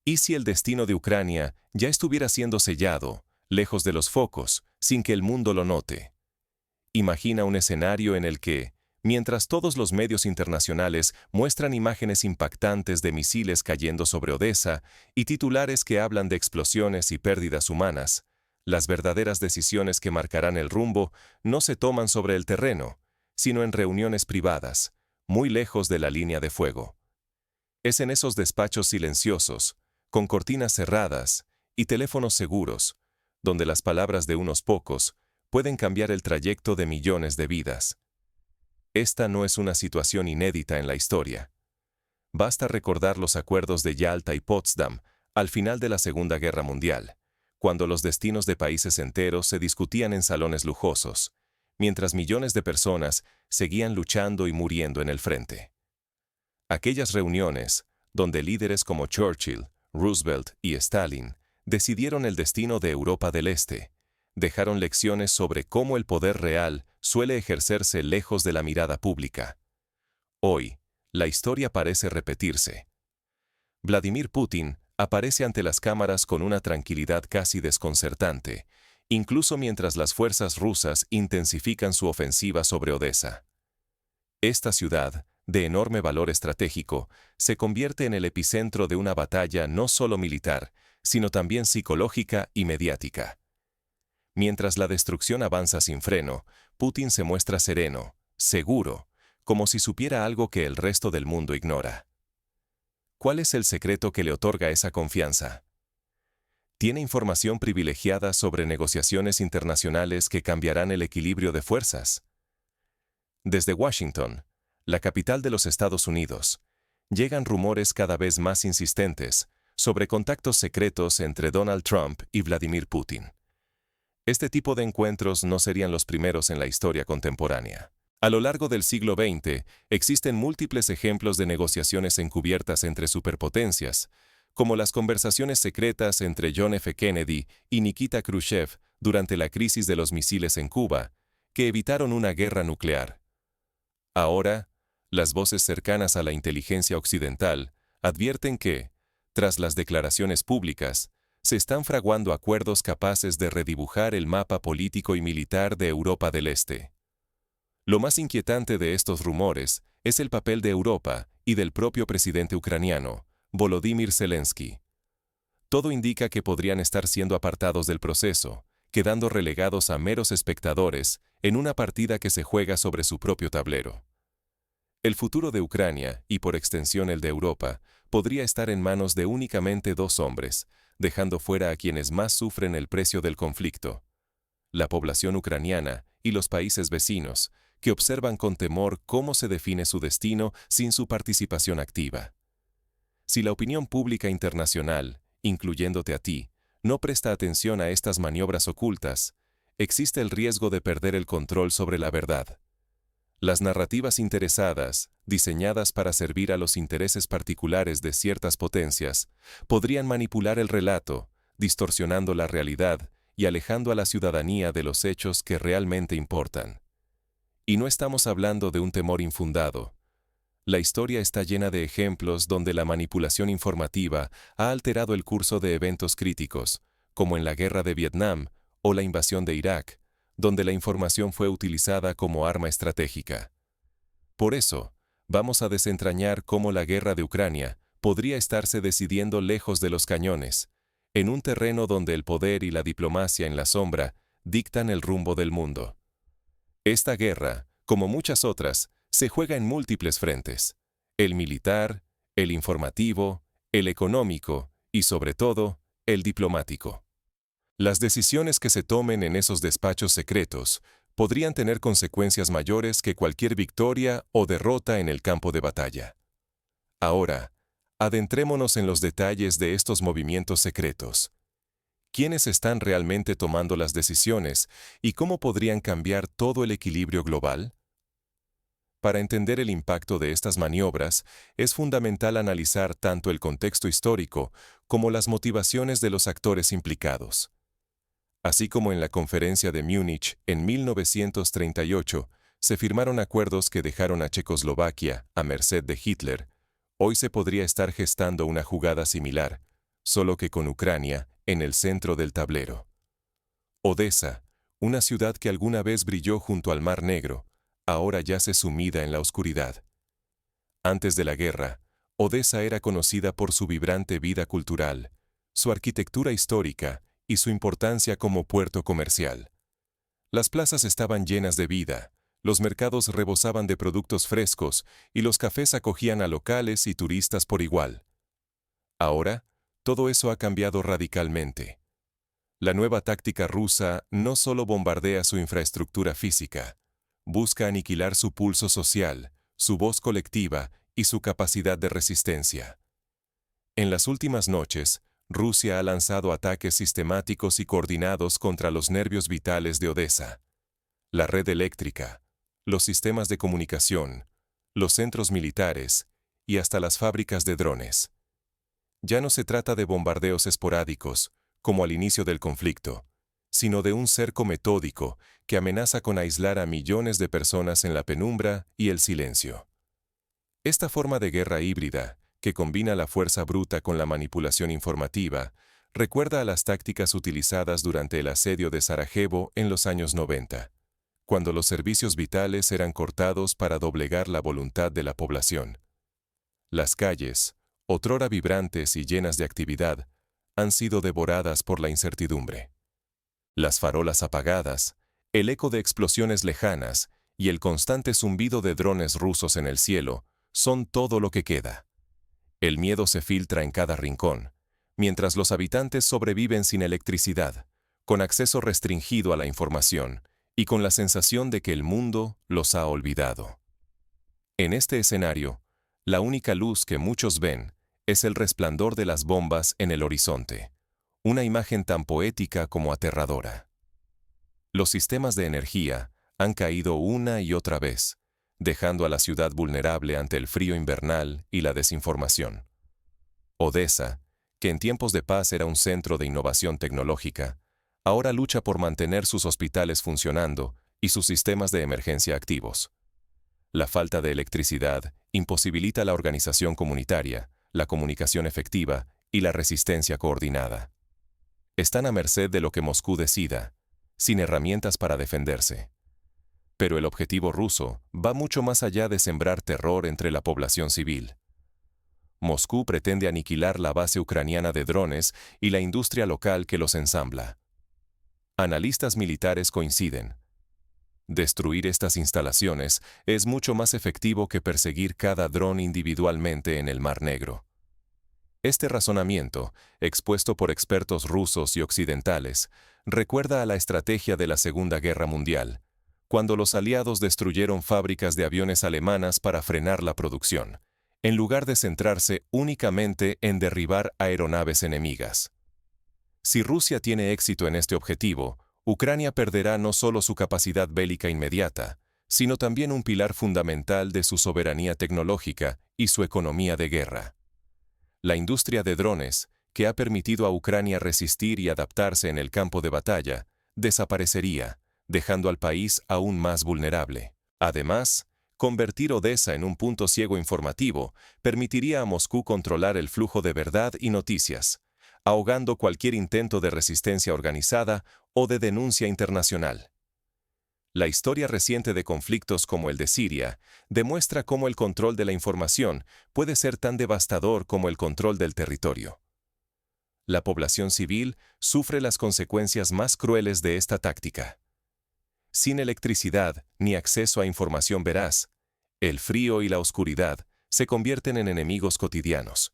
¿Y si el destino de Ucrania ya estuviera siendo sellado, lejos de los focos, sin que el mundo lo note? Imagina un escenario en el que, mientras todos los medios internacionales muestran imágenes impactantes de misiles cayendo sobre Odessa y titulares que hablan de explosiones y pérdidas humanas, las verdaderas decisiones que marcarán el rumbo no se toman sobre el terreno, sino en reuniones privadas, muy lejos de la línea de fuego. Es en esos despachos silenciosos, con cortinas cerradas y teléfonos seguros, donde las palabras de unos pocos pueden cambiar el trayecto de millones de vidas. Esta no es una situación inédita en la historia. Basta recordar los acuerdos de Yalta y Potsdam al final de la Segunda Guerra Mundial, cuando los destinos de países enteros se discutían en salones lujosos, mientras millones de personas seguían luchando y muriendo en el frente. Aquellas reuniones, donde líderes como Churchill, Roosevelt y Stalin decidieron el destino de Europa del Este, dejaron lecciones sobre cómo el poder real suele ejercerse lejos de la mirada pública. Hoy, la historia parece repetirse. Vladimir Putin aparece ante las cámaras con una tranquilidad casi desconcertante, incluso mientras las fuerzas rusas intensifican su ofensiva sobre Odessa. Esta ciudad, de enorme valor estratégico, se convierte en el epicentro de una batalla no solo militar, sino también psicológica y mediática. Mientras la destrucción avanza sin freno, Putin se muestra sereno, seguro, como si supiera algo que el resto del mundo ignora. ¿Cuál es el secreto que le otorga esa confianza? Tiene información privilegiada sobre negociaciones internacionales que cambiarán el equilibrio de fuerzas. Desde Washington, la capital de los Estados Unidos, llegan rumores cada vez más insistentes sobre contactos secretos entre Donald Trump y Vladimir Putin. Este tipo de encuentros no serían los primeros en la historia contemporánea. A lo largo del siglo XX, existen múltiples ejemplos de negociaciones encubiertas entre superpotencias, como las conversaciones secretas entre John F. Kennedy y Nikita Khrushchev durante la crisis de los misiles en Cuba, que evitaron una guerra nuclear. Ahora, las voces cercanas a la inteligencia occidental advierten que, tras las declaraciones públicas, se están fraguando acuerdos capaces de redibujar el mapa político y militar de Europa del Este. Lo más inquietante de estos rumores es el papel de Europa y del propio presidente ucraniano, Volodymyr Zelensky. Todo indica que podrían estar siendo apartados del proceso, quedando relegados a meros espectadores en una partida que se juega sobre su propio tablero. El futuro de Ucrania, y por extensión el de Europa, podría estar en manos de únicamente dos hombres, dejando fuera a quienes más sufren el precio del conflicto: la población ucraniana y los países vecinos, que observan con temor cómo se define su destino sin su participación activa. Si la opinión pública internacional, incluyéndote a ti, no presta atención a estas maniobras ocultas, existe el riesgo de perder el control sobre la verdad. Las narrativas interesadas, diseñadas para servir a los intereses particulares de ciertas potencias, podrían manipular el relato, distorsionando la realidad y alejando a la ciudadanía de los hechos que realmente importan. Y no estamos hablando de un temor infundado. La historia está llena de ejemplos donde la manipulación informativa ha alterado el curso de eventos críticos, como en la guerra de Vietnam o la invasión de Irak, donde la información fue utilizada como arma estratégica. Por eso, vamos a desentrañar cómo la guerra de Ucrania podría estarse decidiendo lejos de los cañones, en un terreno donde el poder y la diplomacia en la sombra dictan el rumbo del mundo. Esta guerra, como muchas otras, se juega en múltiples frentes: el militar, el informativo, el económico y, sobre todo, el diplomático. Las decisiones que se tomen en esos despachos secretos podrían tener consecuencias mayores que cualquier victoria o derrota en el campo de batalla. Ahora, adentrémonos en los detalles de estos movimientos secretos. ¿Quiénes están realmente tomando las decisiones y cómo podrían cambiar todo el equilibrio global? Para entender el impacto de estas maniobras, es fundamental analizar tanto el contexto histórico como las motivaciones de los actores implicados. Así como en la Conferencia de Múnich en 1938 se firmaron acuerdos que dejaron a Checoslovaquia a merced de Hitler, hoy se podría estar gestando una jugada similar, solo que con Ucrania en el centro del tablero. Odesa, una ciudad que alguna vez brilló junto al Mar Negro, ahora yace sumida en la oscuridad. Antes de la guerra, Odesa era conocida por su vibrante vida cultural, su arquitectura histórica y su importancia como puerto comercial. Las plazas estaban llenas de vida, los mercados rebosaban de productos frescos y los cafés acogían a locales y turistas por igual. Ahora, todo eso ha cambiado radicalmente. La nueva táctica rusa no solo bombardea su infraestructura física, busca aniquilar su pulso social, su voz colectiva y su capacidad de resistencia. En las últimas noches, Rusia ha lanzado ataques sistemáticos y coordinados contra los nervios vitales de Odesa. La red eléctrica, los sistemas de comunicación, los centros militares y hasta las fábricas de drones. Ya no se trata de bombardeos esporádicos, como al inicio del conflicto, sino de un cerco metódico que amenaza con aislar a millones de personas en la penumbra y el silencio. Esta forma de guerra híbrida, que combina la fuerza bruta con la manipulación informativa, recuerda a las tácticas utilizadas durante el asedio de Sarajevo en los años 90, cuando los servicios vitales eran cortados para doblegar la voluntad de la población. Las calles, otrora vibrantes y llenas de actividad, han sido devoradas por la incertidumbre. Las farolas apagadas, el eco de explosiones lejanas y el constante zumbido de drones rusos en el cielo son todo lo que queda. El miedo se filtra en cada rincón, mientras los habitantes sobreviven sin electricidad, con acceso restringido a la información y con la sensación de que el mundo los ha olvidado. En este escenario, la única luz que muchos ven es el resplandor de las bombas en el horizonte, una imagen tan poética como aterradora. Los sistemas de energía han caído una y otra vez, dejando a la ciudad vulnerable ante el frío invernal y la desinformación. Odesa, que en tiempos de paz era un centro de innovación tecnológica, ahora lucha por mantener sus hospitales funcionando y sus sistemas de emergencia activos. La falta de electricidad imposibilita la organización comunitaria, la comunicación efectiva y la resistencia coordinada. Están a merced de lo que Moscú decida, sin herramientas para defenderse. Pero el objetivo ruso va mucho más allá de sembrar terror entre la población civil. Moscú pretende aniquilar la base ucraniana de drones y la industria local que los ensambla. Analistas militares coinciden. Destruir estas instalaciones es mucho más efectivo que perseguir cada dron individualmente en el Mar Negro. Este razonamiento, expuesto por expertos rusos y occidentales, recuerda a la estrategia de la Segunda Guerra Mundial, cuando los aliados destruyeron fábricas de aviones alemanas para frenar la producción, en lugar de centrarse únicamente en derribar aeronaves enemigas. Si Rusia tiene éxito en este objetivo, Ucrania perderá no solo su capacidad bélica inmediata, sino también un pilar fundamental de su soberanía tecnológica y su economía de guerra. La industria de drones, que ha permitido a Ucrania resistir y adaptarse en el campo de batalla, desaparecería, dejando al país aún más vulnerable. Además, convertir Odesa en un punto ciego informativo permitiría a Moscú controlar el flujo de verdad y noticias, ahogando cualquier intento de resistencia organizada o de denuncia internacional. La historia reciente de conflictos como el de Siria demuestra cómo el control de la información puede ser tan devastador como el control del territorio. La población civil sufre las consecuencias más crueles de esta táctica. Sin electricidad ni acceso a información veraz, el frío y la oscuridad se convierten en enemigos cotidianos.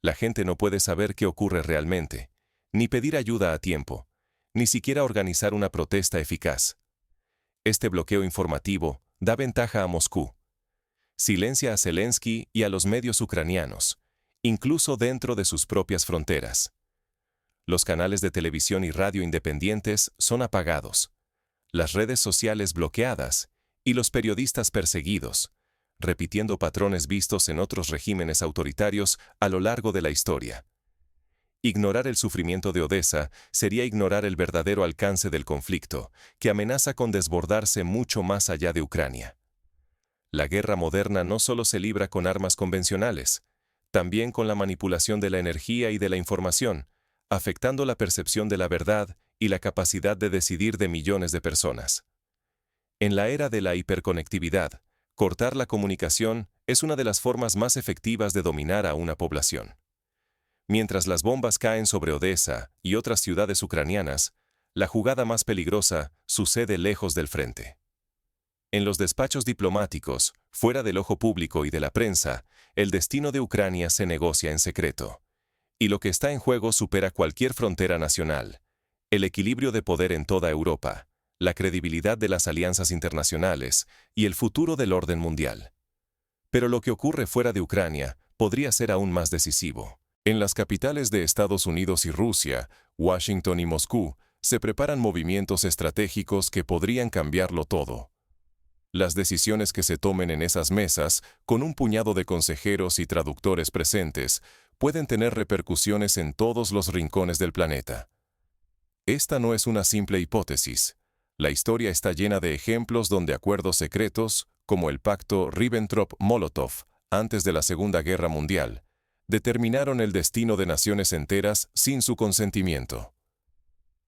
La gente no puede saber qué ocurre realmente, ni pedir ayuda a tiempo, ni siquiera organizar una protesta eficaz. Este bloqueo informativo da ventaja a Moscú. Silencia a Zelensky y a los medios ucranianos, incluso dentro de sus propias fronteras. Los canales de televisión y radio independientes son apagados, las redes sociales bloqueadas y los periodistas perseguidos, repitiendo patrones vistos en otros regímenes autoritarios a lo largo de la historia. Ignorar el sufrimiento de Odesa sería ignorar el verdadero alcance del conflicto, que amenaza con desbordarse mucho más allá de Ucrania. La guerra moderna no solo se libra con armas convencionales, también con la manipulación de la energía y de la información, afectando la percepción de la verdad y la capacidad de decidir de millones de personas. En la era de la hiperconectividad, cortar la comunicación es una de las formas más efectivas de dominar a una población. Mientras las bombas caen sobre Odessa y otras ciudades ucranianas, la jugada más peligrosa sucede lejos del frente. En los despachos diplomáticos, fuera del ojo público y de la prensa, el destino de Ucrania se negocia en secreto. Y lo que está en juego supera cualquier frontera nacional: el equilibrio de poder en toda Europa, la credibilidad de las alianzas internacionales y el futuro del orden mundial. Pero lo que ocurre fuera de Ucrania podría ser aún más decisivo. En las capitales de Estados Unidos y Rusia, Washington y Moscú, se preparan movimientos estratégicos que podrían cambiarlo todo. Las decisiones que se tomen en esas mesas, con un puñado de consejeros y traductores presentes, pueden tener repercusiones en todos los rincones del planeta. Esta no es una simple hipótesis. La historia está llena de ejemplos donde acuerdos secretos, como el pacto Ribbentrop-Molotov antes de la Segunda Guerra Mundial, determinaron el destino de naciones enteras sin su consentimiento.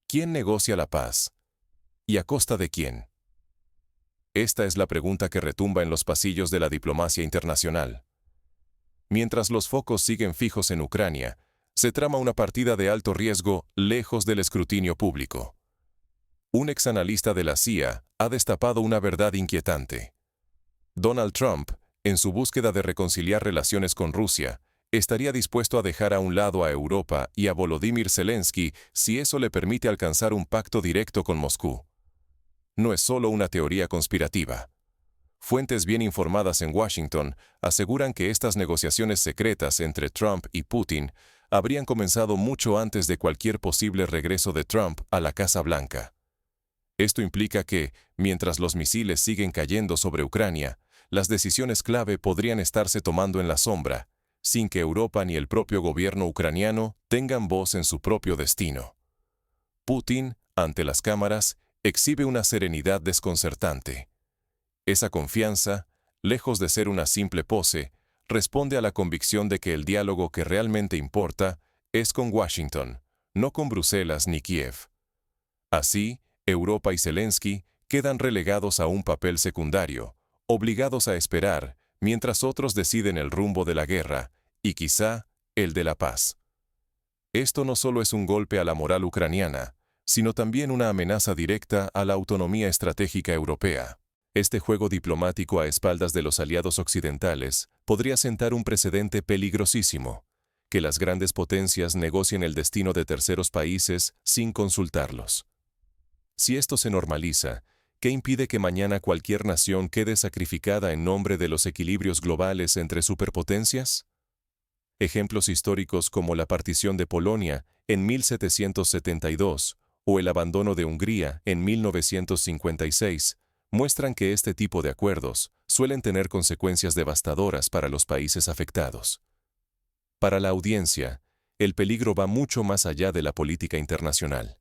¿Quién negocia la paz? ¿Y a costa de quién? Esta es la pregunta que retumba en los pasillos de la diplomacia internacional. Mientras los focos siguen fijos en Ucrania, se trama una partida de alto riesgo lejos del escrutinio público. Un exanalista de la CIA ha destapado una verdad inquietante. Donald Trump, en su búsqueda de reconciliar relaciones con Rusia, estaría dispuesto a dejar a un lado a Europa y a Volodymyr Zelensky si eso le permite alcanzar un pacto directo con Moscú. No es solo una teoría conspirativa. Fuentes bien informadas en Washington aseguran que estas negociaciones secretas entre Trump y Putin habrían comenzado mucho antes de cualquier posible regreso de Trump a la Casa Blanca. Esto implica que, mientras los misiles siguen cayendo sobre Ucrania, las decisiones clave podrían estarse tomando en la sombra, sin que Europa ni el propio gobierno ucraniano tengan voz en su propio destino. Putin, ante las cámaras, exhibe una serenidad desconcertante. Esa confianza, lejos de ser una simple pose, responde a la convicción de que el diálogo que realmente importa es con Washington, no con Bruselas ni Kiev. Así, Europa y Zelensky quedan relegados a un papel secundario, obligados a esperar, mientras otros deciden el rumbo de la guerra, y quizá el de la paz. Esto no solo es un golpe a la moral ucraniana, sino también una amenaza directa a la autonomía estratégica europea. Este juego diplomático a espaldas de los aliados occidentales podría sentar un precedente peligrosísimo: que las grandes potencias negocien el destino de terceros países sin consultarlos. Si esto se normaliza, ¿qué impide que mañana cualquier nación quede sacrificada en nombre de los equilibrios globales entre superpotencias? Ejemplos históricos como la partición de Polonia en 1772 o el abandono de Hungría en 1956 muestran que este tipo de acuerdos suelen tener consecuencias devastadoras para los países afectados. Para la audiencia, el peligro va mucho más allá de la política internacional.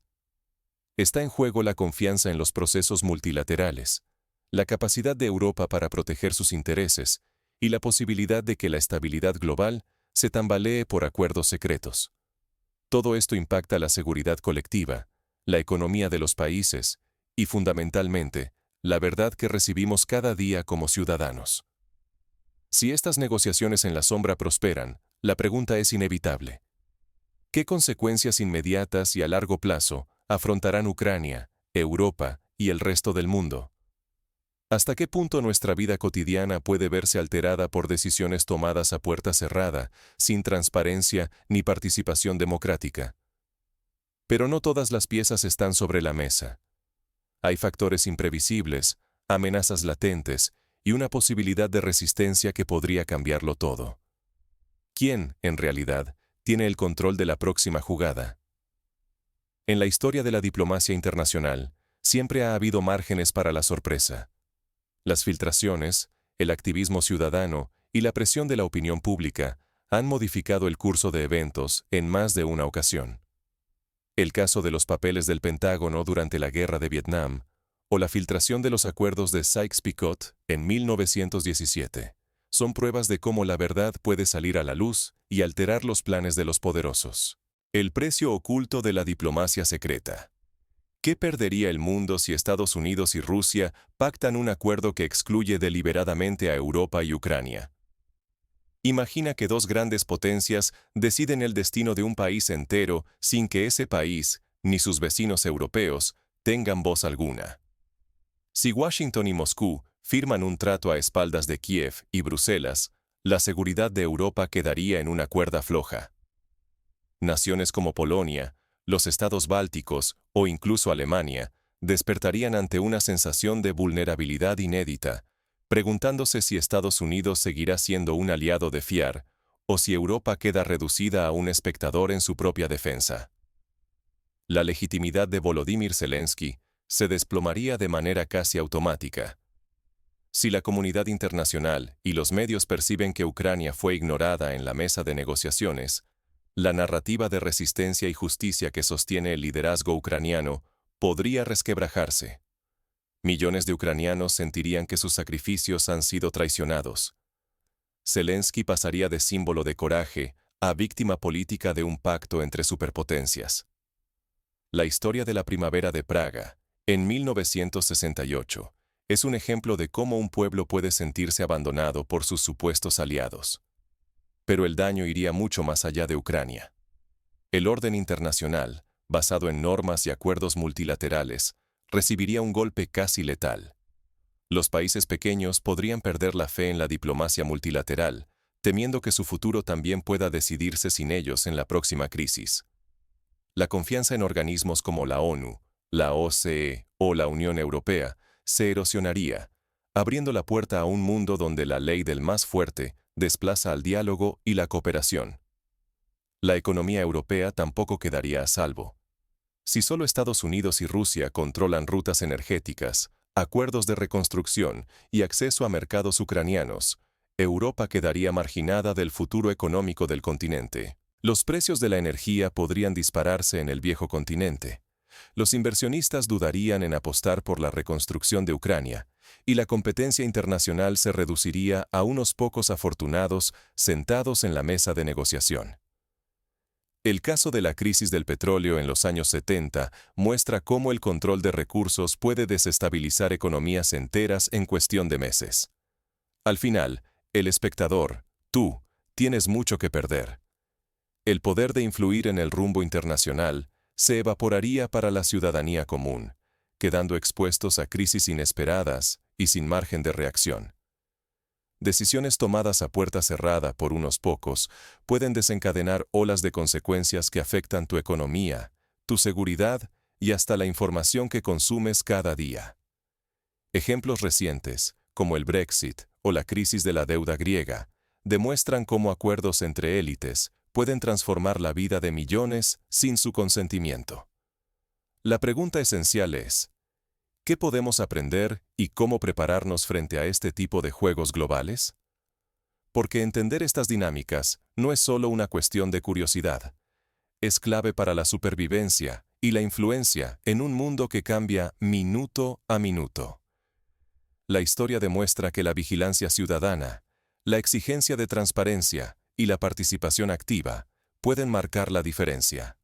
Está en juego la confianza en los procesos multilaterales, la capacidad de Europa para proteger sus intereses y la posibilidad de que la estabilidad global se tambalee por acuerdos secretos. Todo esto impacta la seguridad colectiva, la economía de los países y, fundamentalmente, la verdad que recibimos cada día como ciudadanos. Si estas negociaciones en la sombra prosperan, la pregunta es inevitable. ¿Qué consecuencias inmediatas y a largo plazo afrontarán Ucrania, Europa y el resto del mundo? ¿Hasta qué punto nuestra vida cotidiana puede verse alterada por decisiones tomadas a puerta cerrada, sin transparencia ni participación democrática? Pero no todas las piezas están sobre la mesa. Hay factores imprevisibles, amenazas latentes y una posibilidad de resistencia que podría cambiarlo todo. ¿Quién, en realidad, tiene el control de la próxima jugada? En la historia de la diplomacia internacional, siempre ha habido márgenes para la sorpresa. Las filtraciones, el activismo ciudadano y la presión de la opinión pública han modificado el curso de eventos en más de una ocasión. El caso de los papeles del Pentágono durante la Guerra de Vietnam o la filtración de los acuerdos de Sykes-Picot en 1917 son pruebas de cómo la verdad puede salir a la luz y alterar los planes de los poderosos. El precio oculto de la diplomacia secreta. ¿Qué perdería el mundo si Estados Unidos y Rusia pactan un acuerdo que excluye deliberadamente a Europa y Ucrania? Imagina que dos grandes potencias deciden el destino de un país entero sin que ese país, ni sus vecinos europeos, tengan voz alguna. Si Washington y Moscú firman un trato a espaldas de Kiev y Bruselas, la seguridad de Europa quedaría en una cuerda floja. Naciones como Polonia, los estados bálticos o incluso Alemania despertarían ante una sensación de vulnerabilidad inédita, preguntándose si Estados Unidos seguirá siendo un aliado de fiar o si Europa queda reducida a un espectador en su propia defensa. La legitimidad de Volodymyr Zelensky se desplomaría de manera casi automática. Si la comunidad internacional y los medios perciben que Ucrania fue ignorada en la mesa de negociaciones, la narrativa de resistencia y justicia que sostiene el liderazgo ucraniano podría resquebrajarse. Millones de ucranianos sentirían que sus sacrificios han sido traicionados. Zelensky pasaría de símbolo de coraje a víctima política de un pacto entre superpotencias. La historia de la Primavera de Praga, en 1968, es un ejemplo de cómo un pueblo puede sentirse abandonado por sus supuestos aliados. Pero el daño iría mucho más allá de Ucrania. El orden internacional, basado en normas y acuerdos multilaterales, recibiría un golpe casi letal. Los países pequeños podrían perder la fe en la diplomacia multilateral, temiendo que su futuro también pueda decidirse sin ellos en la próxima crisis. La confianza en organismos como la ONU, la OCDE o la Unión Europea se erosionaría, abriendo la puerta a un mundo donde la ley del más fuerte desplaza al diálogo y la cooperación. La economía europea tampoco quedaría a salvo. Si solo Estados Unidos y Rusia controlan rutas energéticas, acuerdos de reconstrucción y acceso a mercados ucranianos, Europa quedaría marginada del futuro económico del continente. Los precios de la energía podrían dispararse en el viejo continente. Los inversionistas dudarían en apostar por la reconstrucción de Ucrania, y la competencia internacional se reduciría a unos pocos afortunados sentados en la mesa de negociación. El caso de la crisis del petróleo en los años 70 muestra cómo el control de recursos puede desestabilizar economías enteras en cuestión de meses. Al final, el espectador, tú, tienes mucho que perder. El poder de influir en el rumbo internacional se evaporaría para la ciudadanía común, quedando expuestos a crisis inesperadas y sin margen de reacción. Decisiones tomadas a puerta cerrada por unos pocos pueden desencadenar olas de consecuencias que afectan tu economía, tu seguridad y hasta la información que consumes cada día. Ejemplos recientes, como el Brexit o la crisis de la deuda griega, demuestran cómo acuerdos entre élites pueden transformar la vida de millones sin su consentimiento. La pregunta esencial es, ¿qué podemos aprender y cómo prepararnos frente a este tipo de juegos globales? Porque entender estas dinámicas no es solo una cuestión de curiosidad. Es clave para la supervivencia y la influencia en un mundo que cambia minuto a minuto. La historia demuestra que la vigilancia ciudadana, la exigencia de transparencia y la participación activa pueden marcar la diferencia.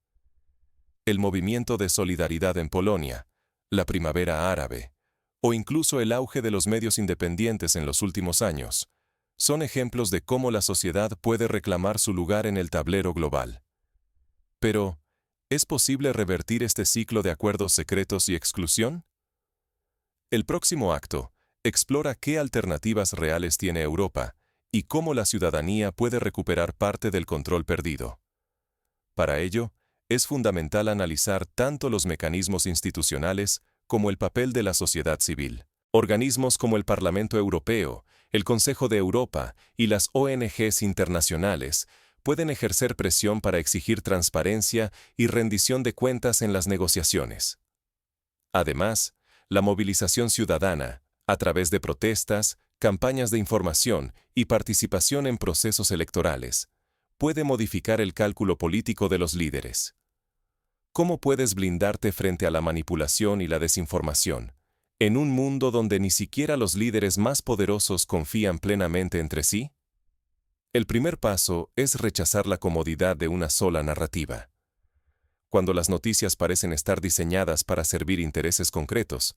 El movimiento de solidaridad en Polonia, la primavera árabe, o incluso el auge de los medios independientes en los últimos años, son ejemplos de cómo la sociedad puede reclamar su lugar en el tablero global. Pero, ¿es posible revertir este ciclo de acuerdos secretos y exclusión? El próximo acto explora qué alternativas reales tiene Europa y cómo la ciudadanía puede recuperar parte del control perdido. Para ello, es fundamental analizar tanto los mecanismos institucionales como el papel de la sociedad civil. Organismos como el Parlamento Europeo, el Consejo de Europa y las ONGs internacionales pueden ejercer presión para exigir transparencia y rendición de cuentas en las negociaciones. Además, la movilización ciudadana, a través de protestas, campañas de información y participación en procesos electorales, puede modificar el cálculo político de los líderes. ¿Cómo puedes blindarte frente a la manipulación y la desinformación? ¿En un mundo donde ni siquiera los líderes más poderosos confían plenamente entre sí? El primer paso es rechazar la comodidad de una sola narrativa. Cuando las noticias parecen estar diseñadas para servir intereses concretos,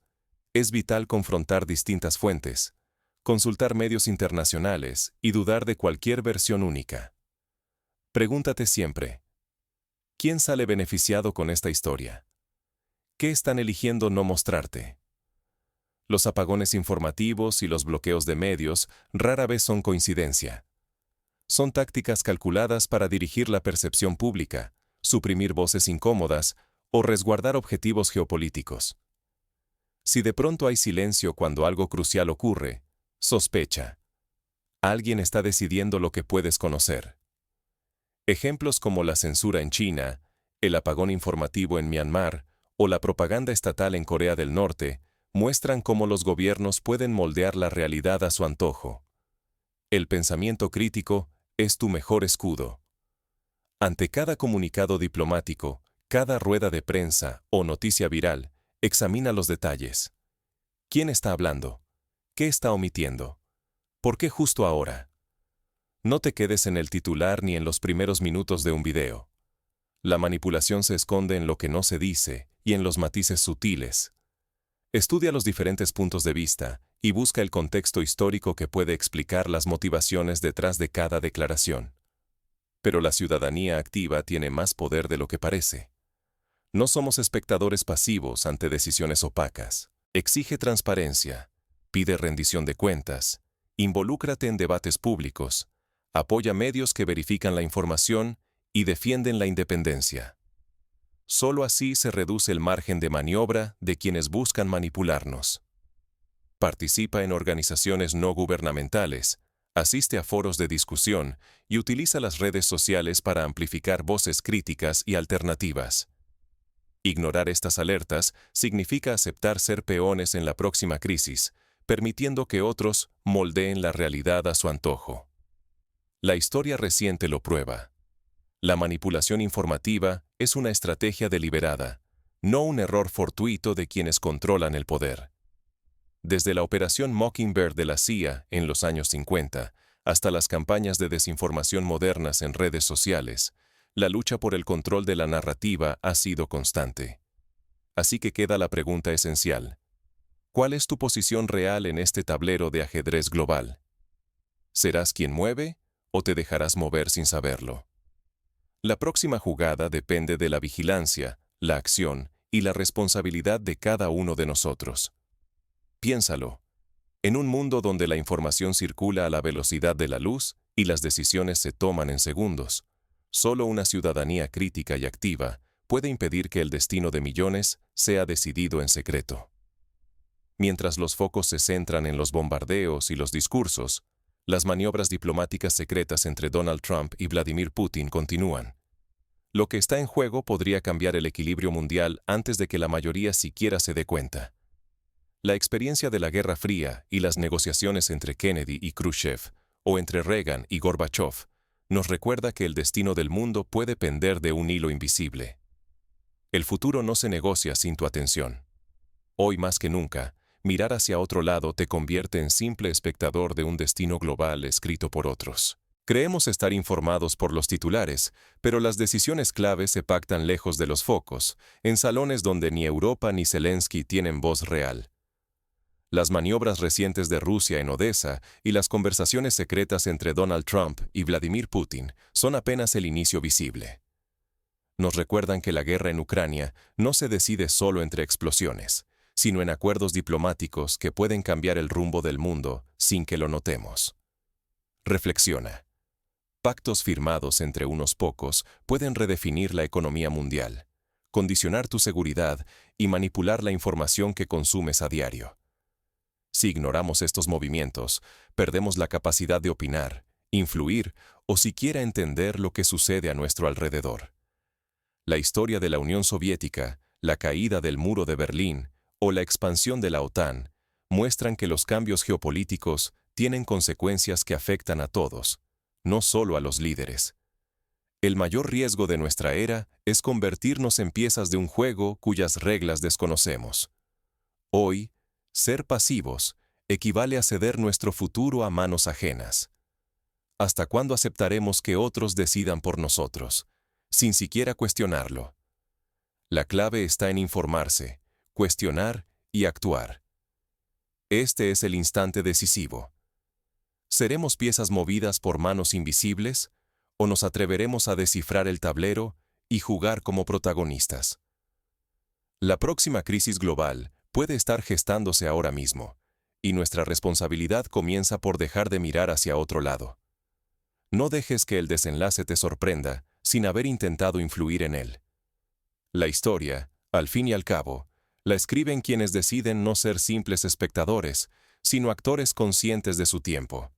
es vital confrontar distintas fuentes, consultar medios internacionales y dudar de cualquier versión única. Pregúntate siempre, ¿quién sale beneficiado con esta historia? ¿Qué están eligiendo no mostrarte? Los apagones informativos y los bloqueos de medios rara vez son coincidencia. Son tácticas calculadas para dirigir la percepción pública, suprimir voces incómodas o resguardar objetivos geopolíticos. Si de pronto hay silencio cuando algo crucial ocurre, sospecha. Alguien está decidiendo lo que puedes conocer. Ejemplos como la censura en China, el apagón informativo en Myanmar o la propaganda estatal en Corea del Norte muestran cómo los gobiernos pueden moldear la realidad a su antojo. El pensamiento crítico es tu mejor escudo. Ante cada comunicado diplomático, cada rueda de prensa o noticia viral, examina los detalles. ¿Quién está hablando? ¿Qué está omitiendo? ¿Por qué justo ahora? No te quedes en el titular ni en los primeros minutos de un video. La manipulación se esconde en lo que no se dice y en los matices sutiles. Estudia los diferentes puntos de vista y busca el contexto histórico que puede explicar las motivaciones detrás de cada declaración. Pero la ciudadanía activa tiene más poder de lo que parece. No somos espectadores pasivos ante decisiones opacas. Exige transparencia, pide rendición de cuentas, involúcrate en debates públicos, apoya medios que verifican la información y defienden la independencia. Solo así se reduce el margen de maniobra de quienes buscan manipularnos. Participa en organizaciones no gubernamentales, asiste a foros de discusión y utiliza las redes sociales para amplificar voces críticas y alternativas. Ignorar estas alertas significa aceptar ser peones en la próxima crisis, permitiendo que otros moldeen la realidad a su antojo. La historia reciente lo prueba. La manipulación informativa es una estrategia deliberada, no un error fortuito de quienes controlan el poder. Desde la operación Mockingbird de la CIA en los años 50 hasta las campañas de desinformación modernas en redes sociales, la lucha por el control de la narrativa ha sido constante. Así que queda la pregunta esencial. ¿Cuál es tu posición real en este tablero de ajedrez global? ¿Serás quien mueve o te dejarás mover sin saberlo? La próxima jugada depende de la vigilancia, la acción y la responsabilidad de cada uno de nosotros. Piénsalo. En un mundo donde la información circula a la velocidad de la luz y las decisiones se toman en segundos, solo una ciudadanía crítica y activa puede impedir que el destino de millones sea decidido en secreto. Mientras los focos se centran en los bombardeos y los discursos, las maniobras diplomáticas secretas entre Donald Trump y Vladimir Putin continúan. Lo que está en juego podría cambiar el equilibrio mundial antes de que la mayoría siquiera se dé cuenta. La experiencia de la Guerra Fría y las negociaciones entre Kennedy y Khrushchev, o entre Reagan y Gorbachev, nos recuerda que el destino del mundo puede pender de un hilo invisible. El futuro no se negocia sin tu atención. Hoy más que nunca, mirar hacia otro lado te convierte en simple espectador de un destino global escrito por otros. Creemos estar informados por los titulares, pero las decisiones claves se pactan lejos de los focos, en salones donde ni Europa ni Zelensky tienen voz real. Las maniobras recientes de Rusia en Odessa y las conversaciones secretas entre Donald Trump y Vladimir Putin son apenas el inicio visible. Nos recuerdan que la guerra en Ucrania no se decide solo entre explosiones, sino en acuerdos diplomáticos que pueden cambiar el rumbo del mundo sin que lo notemos. Reflexiona. Pactos firmados entre unos pocos pueden redefinir la economía mundial, condicionar tu seguridad y manipular la información que consumes a diario. Si ignoramos estos movimientos, perdemos la capacidad de opinar, influir o siquiera entender lo que sucede a nuestro alrededor. La historia de la Unión Soviética, la caída del muro de Berlín o la expansión de la OTAN muestran que los cambios geopolíticos tienen consecuencias que afectan a todos, no solo a los líderes. El mayor riesgo de nuestra era es convertirnos en piezas de un juego cuyas reglas desconocemos. Hoy, Ser pasivos equivale a ceder nuestro futuro a manos ajenas. ¿Hasta cuándo aceptaremos que otros decidan por nosotros, sin siquiera cuestionarlo? La clave está en informarse, cuestionar y actuar. Este es el instante decisivo. ¿Seremos piezas movidas por manos invisibles o nos atreveremos a descifrar el tablero y jugar como protagonistas? La próxima crisis global puede estar gestándose ahora mismo, y nuestra responsabilidad comienza por dejar de mirar hacia otro lado. No dejes que el desenlace te sorprenda sin haber intentado influir en él. La historia, al fin y al cabo, la escriben quienes deciden no ser simples espectadores, sino actores conscientes de su tiempo.